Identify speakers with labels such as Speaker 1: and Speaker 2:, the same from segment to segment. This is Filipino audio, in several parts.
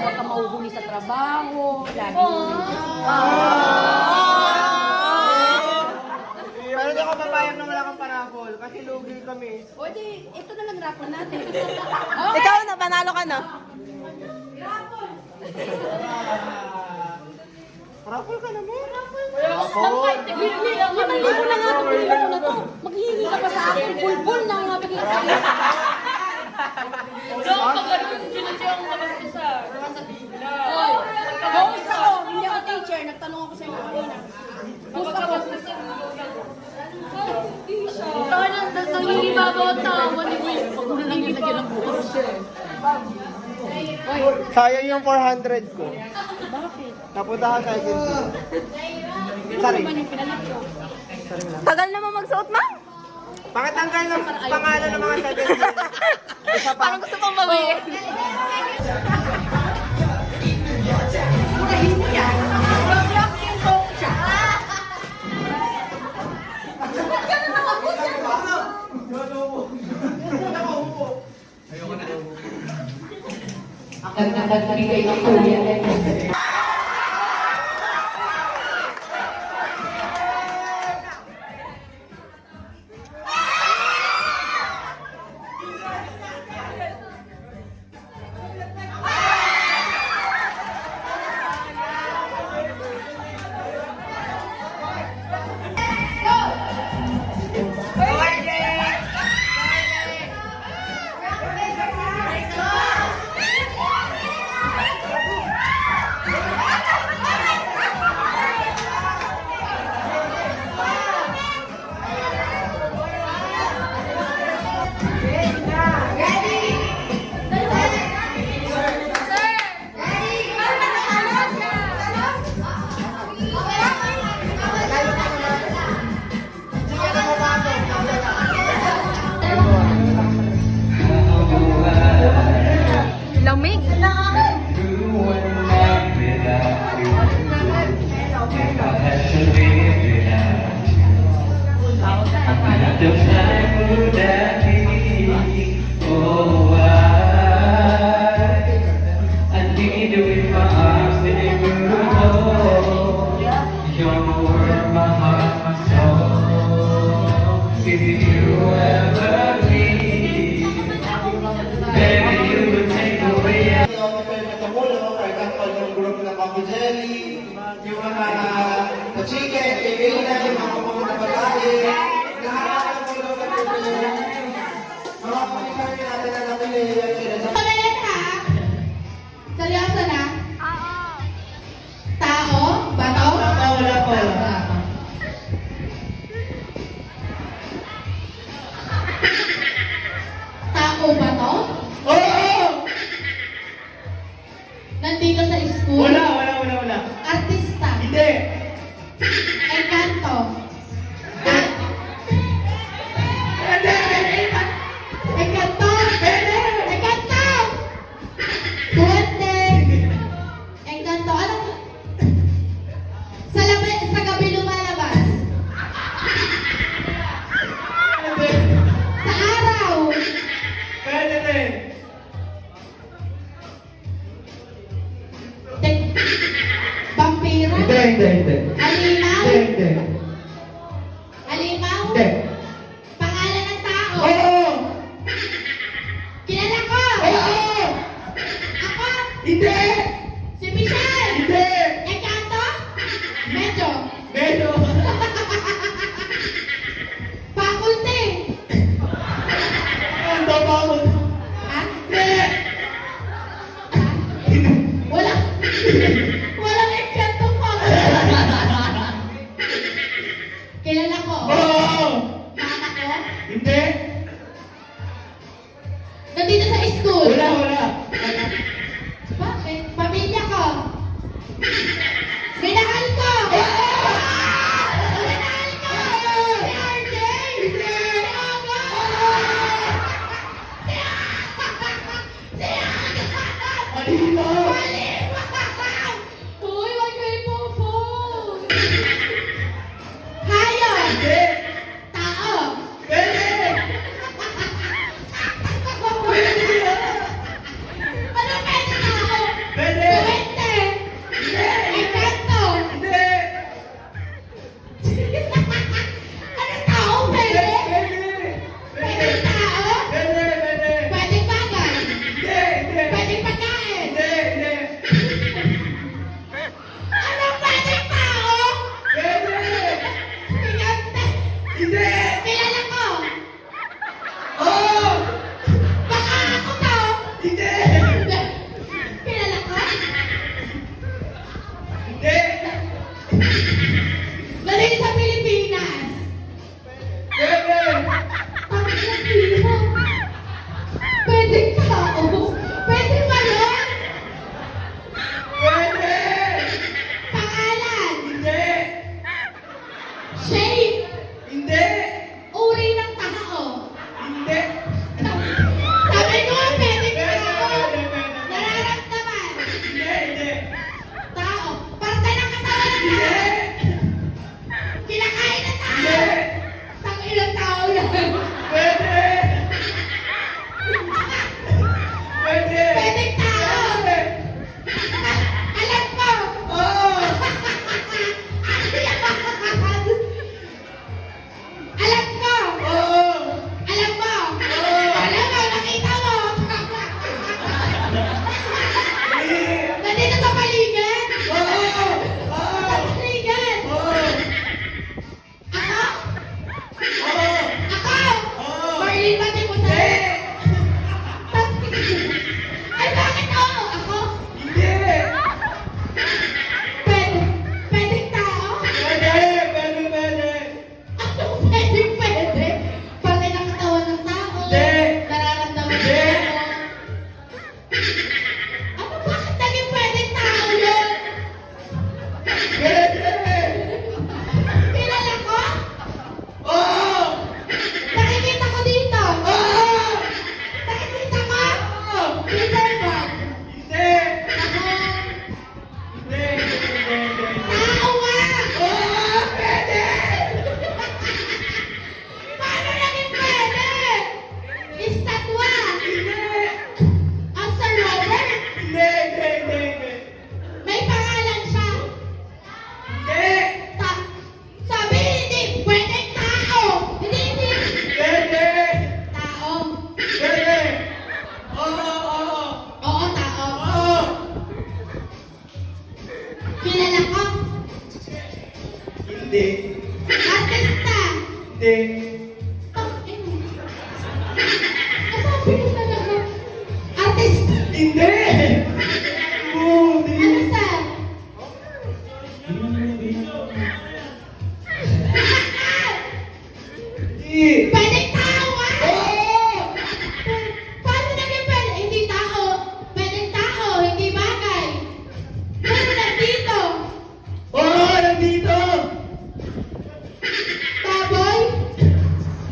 Speaker 1: huwag ka mauhuli sa trabaho. Lagi.
Speaker 2: Pero di ako papayag na wala kang parapol kasi lugi kami.
Speaker 1: O di, ito na lang rapon natin.
Speaker 3: Ikaw na, panalo ka na.
Speaker 2: Parapol ka naman.
Speaker 1: Limang libo na nga ito, bilhin mo na to. Maghihingi ka pa sa akin, bulbul na nga bigay sa akin. Host ako, hindi ako teacher, nagtanong ako sa inyo kanina. Host ako.
Speaker 4: Nangingibabaw ang tawa ni Will.
Speaker 1: Pag mo na lang yung lagyan ng buhos.
Speaker 2: Sayang yung 400 ko.
Speaker 1: Bakit?
Speaker 2: Napunta ka sa agency.
Speaker 1: Ano
Speaker 2: Sorry.
Speaker 1: naman yung pinalit ko?
Speaker 3: Tagal naman magsuot, ma'am.
Speaker 2: Pakatanggal ng pangalan ng mga agency. Isa pa.
Speaker 3: Parang gusto kong mawi.
Speaker 4: Nagbigay ng kuya.
Speaker 3: Lamig.
Speaker 5: If you ever leave, baby, you would take away.
Speaker 2: Tumulong, for example, yung group ng Coffee Jelly, yung mga chicken, pipili natin mga pumunta na babae, lahat ng tulong na pipili. Mga pagkakari natin na napili yung sinasama.
Speaker 4: Ano yan ha? Seryoso na? Tao? Bato?
Speaker 2: Wala po.
Speaker 4: Tao ba to?
Speaker 2: Oo!
Speaker 4: Nandito sa school?
Speaker 2: Wala.
Speaker 4: Artista?
Speaker 2: Hindi.
Speaker 4: Encanto? Encanto? Encanto! Duwende! Encanto? Ano? Sa gabi lumalabas? Sa araw?
Speaker 2: Pwede rin.
Speaker 4: Vampira?
Speaker 2: Hindi.
Speaker 4: Halimaw?
Speaker 2: Hindi.
Speaker 4: Halimaw?
Speaker 2: Hindi.
Speaker 4: Pangalan ng tao?
Speaker 2: Oo!
Speaker 4: Kilala ko!
Speaker 2: Oo!
Speaker 4: Ako?
Speaker 2: Hindi!
Speaker 4: Si Michelle!
Speaker 2: Hindi!
Speaker 4: Encanto? Medyo.
Speaker 2: Medyo.
Speaker 4: Faculty?
Speaker 2: Ang dabawon.
Speaker 4: Ha?
Speaker 2: Hindi!
Speaker 4: Wala. Walang Encanto pa. Kilala ko.
Speaker 2: Oo!
Speaker 4: Mama ko?
Speaker 2: Hindi!
Speaker 4: Nandito sa school?
Speaker 2: Wala.
Speaker 4: Bakit? Pamilya ko? Minahal ko! Minahal ko! Si RJ! Si Aga! Si Aga!
Speaker 2: Malino!
Speaker 4: Uy, wag kayo po. Hayop!
Speaker 2: Hindi!
Speaker 4: Tao!
Speaker 2: Pwede!
Speaker 4: Ano pwede tao?
Speaker 2: Pwede!
Speaker 4: Tao. Parte ng katawan ng tao. Kinakain ng tao. Tang ilang tao yan. Pwedeng tao. Alam mo. Alam mo. Alam mo. Alam mo, nakita mo. Nandito sa paligid. Sa paligid. Ako? Ako? Marlene Matimusay? Ay, bakit ako? Ako? Pwedeng tao? Ano pwede? Parte ng katawan ng tao. Nararamdaman ng tao. Ano, bakit naging pwedeng tao yun? Kilala ko? Nakikita ko dito. Nakikita ko? Peter Pan. Ako. Tao nga! Paano naging pwede? Estatwa. Ang Sir Robert. May pangalan siya. Sabi, hindi pwedeng tao. Hindi. Tao. Oo, tao. Kilala ko. Artista. Oh, sabi ko talaga. Artista. Ano sa? Pwedeng tao nga! Paano naging pwede? Hindi tao. Pwedeng tao, hindi bagay. Pero nandito. Baboy.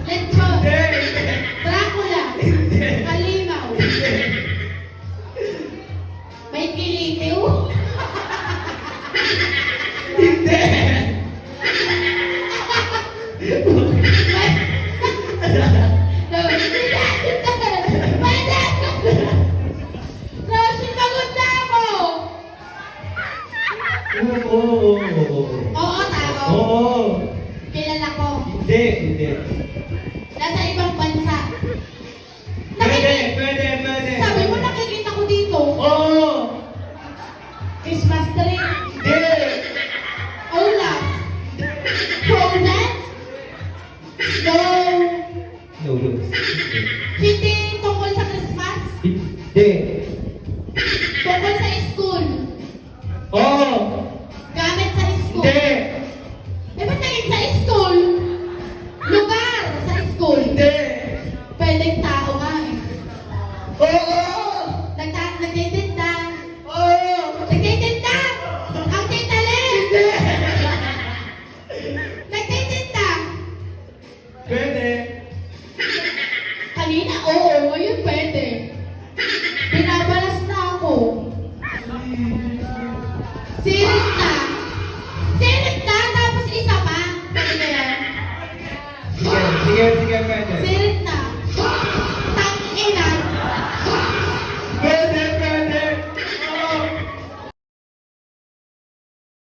Speaker 4: Lechon. Dracula. Halimaw. May kilitiw. Rosie, pagod na ako. Oo, tao. Kilala ko. Nasa ibang bansa. Sabi mo, nakikita ko dito. Christmas tree. Olaf. Frozen. Snow. Hindi tungkol sa Christmas. Tungkol sa school. Gamit sa school. Eh, ba't naging sa school? Lugar sa school. Pwedeng tao nga eh. Nagtitinda. Nagtitinda. Ang titalim. Nagtitinda. Kanina, oo.